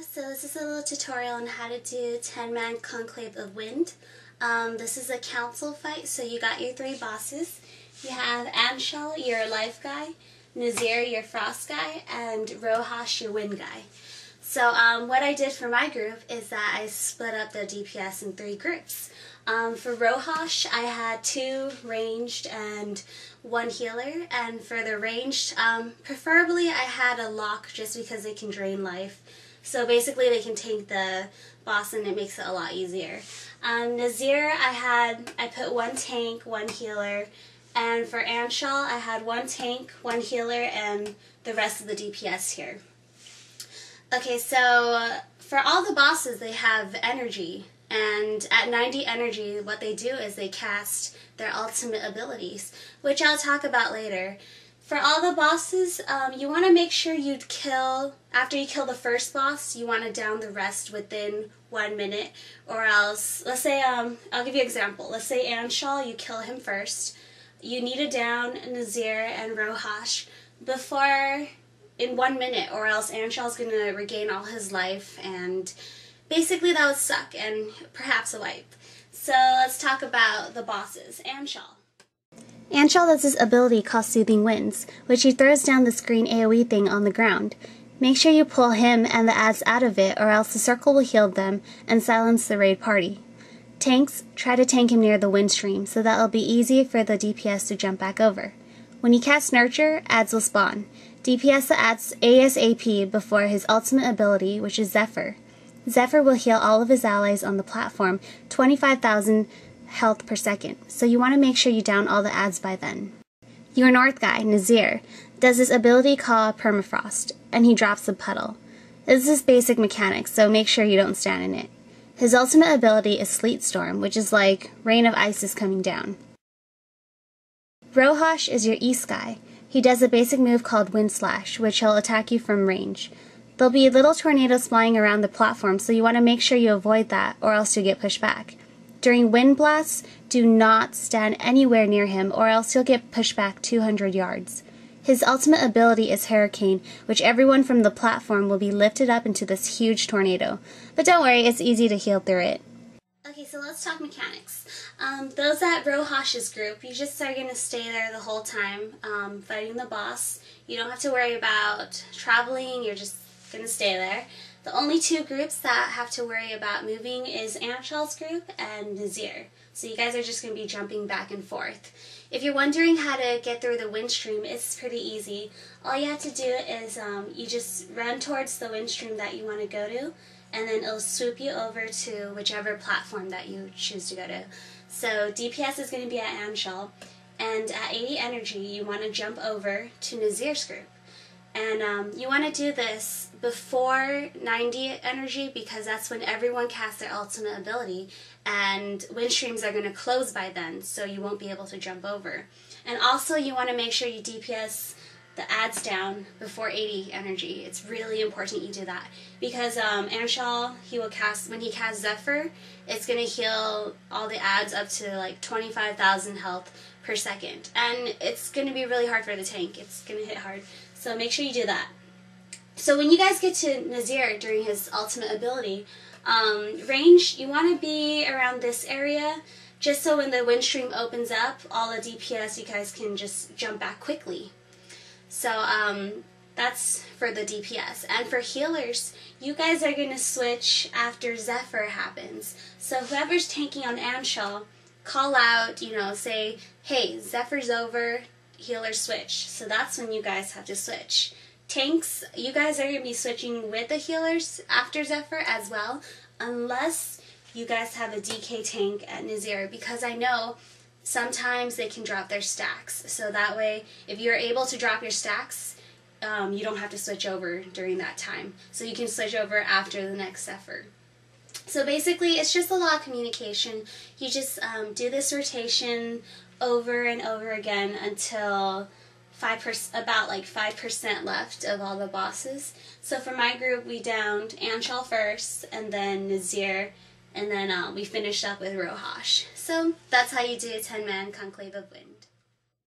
So this is a little tutorial on how to do 10-man Conclave of Wind. This is a council fight, so you got your three bosses. You have Anshal, your life guy, Nazir, your frost guy, and Rohash, your wind guy. So what I did for my group is that I split up the DPS in three groups. For Rohash, I had 2 ranged and 1 healer, and for the ranged, preferably I had a lock just because they can drain life. So basically they can tank the boss and it makes it a lot easier. Nazir, I put 1 tank, 1 healer, and for Anshal I had 1 tank, 1 healer, and the rest of the DPS here. Okay, so for all the bosses they have energy, and at 90 energy what they do is they cast their ultimate abilities, which I'll talk about later. For all the bosses, you want to make sure you kill, after you kill the first boss, you want to down the rest within 1 minute, or else, let's say, I'll give you an example. Let's say Anshal, you kill him first. You need to down Nazir and Rohash in 1 minute, or else Anshal's going to regain all his life, and basically that would suck, and perhaps a wipe. So let's talk about the bosses. Anshal does his ability called Soothing Winds, which he throws down this green AoE thing on the ground. Make sure you pull him and the adds out of it, or else the circle will heal them and silence the raid party. Tanks, try to tank him near the wind stream, so that it'll be easy for the DPS to jump back over. When you cast Nurture, adds will spawn. DPS that adds ASAP before his ultimate ability, which is Zephyr. Zephyr will heal all of his allies on the platform 25,000 health per second, so you want to make sure you down all the adds by then. Your north guy, Nazir, does his ability called Permafrost, and he drops the puddle. This is basic mechanics, so make sure you don't stand in it. His ultimate ability is Sleet Storm, which is like rain of ice is coming down. Rohash is your east guy. He does a basic move called Wind Slash, which he'll attack you from range. There'll be little tornadoes flying around the platform, so you want to make sure you avoid that, or else you'll get pushed back. During wind blasts, do not stand anywhere near him, or else you'll get pushed back 200 yards. His ultimate ability is Hurricane, which everyone from the platform will be lifted up into this huge tornado. But don't worry, it's easy to heal through it. Okay, so let's talk mechanics. Those at Rohash's group, you just are going to stay there the whole time, fighting the boss. You don't have to worry about traveling, you're just going to stay there. The only 2 groups that have to worry about moving is Anshal's group and Nazir. So you guys are just going to be jumping back and forth. If you're wondering how to get through the wind stream, it's pretty easy. All you have to do is you just run towards the wind stream that you want to go to, and then it'll swoop you over to whichever platform that you choose to go to. So DPS is going to be at Anshal, and at 80 energy you want to jump over to Nazir's group. And you want to do this before 90 energy, because that's when everyone casts their ultimate ability, and wind streams are going to close by then, so you won't be able to jump over. And also you want to make sure you DPS the adds down before 80 energy. It's really important you do that, because Anshal, when he casts Zephyr, it's going to heal all the adds up to like 25,000 health per second, and it's going to be really hard for the tank. It's going to hit hard, so make sure you do that. So when you guys get to Nazir during his ultimate ability, range, you want to be around this area, just so when the wind stream opens up, all the DPS, you guys can just jump back quickly. So that's for the DPS. And for healers, you guys are going to switch after Zephyr happens. So whoever's tanking on Anshal, call out, say, hey, Zephyr's over, healer switch. So that's when you guys have to switch. Tanks, you guys are going to be switching with the healers after Zephyr as well, unless you guys have a DK tank at Nazir, because I know sometimes they can drop their stacks. So that way, if you're able to drop your stacks, you don't have to switch over during that time. So you can switch over after the next Zephyr. So basically, it's just a lot of communication. You just do this rotation over and over again until about like 5% left of all the bosses. So for my group, we downed Anshal first, and then Nazir, and then we finished up with Rohash. So that's how you do a 10-man Conclave of Winds.